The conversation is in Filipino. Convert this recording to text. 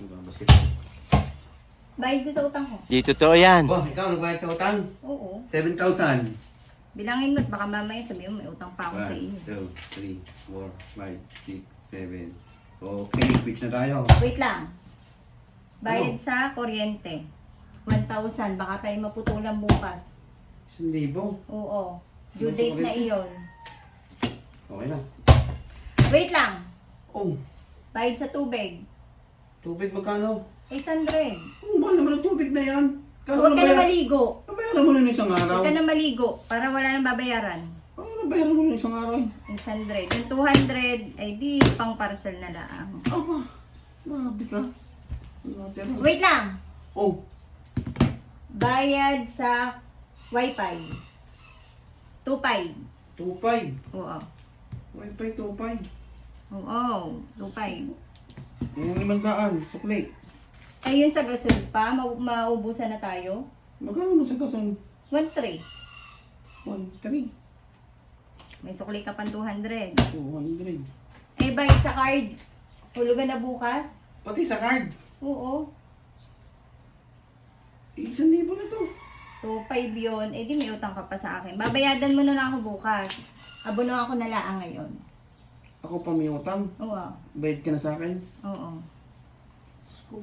Babasit. Bayad ko sa utang ko. Di totoo yan. Oh, ikaw nagbayad sa utang? Oo. 7,000. Bilangin mo at baka mamaya sabihin mo may utang pa ako sa 1, inyo. 2, 3, 4, 5, 6, 7. Okay, quits na tayo. Wait lang. Bayad Ano? sa kuryente. 1,000. Baka tayo maputulan bukas. 1,000. Oo. Due Ano sa date na kuryente? iyon. Okay na. Wait lang. Oh, Bayad sa tubig. tubig magkano? 800. Oh, mahal naman ang tubig na yan. Huwag ka na maligo. Nabayaran mo na ng isang araw. Huwag ka na maligo. Para wala nang babayaran. Ano nabayaran mo na ng isang araw? 800. Yung 200 ay di pang parcel na lang. Aba, grabe ka. Wait lang. Oh, Bayad sa wifi. 2.5. 2,500. Oo. Wi-Fi 2,500. Oo. 2.5. Yung 500, sukli. Eh yun sa gasol pa, maubusan na tayo. Magkano mo sa kason? 1.3. 1,300. May sukli ka pang 200. 200. Eh bayad sa card. Hulugan na bukas. Pati sa card. Oo. 1,000 na to. 2.5 yun. Eh di may utang ka pa sa akin. Babayadan mo na lang ako bukas. Abono ako na lang ngayon. Ako pa may utang. Oo. Bayad ka na sa akin. Oo. Sko.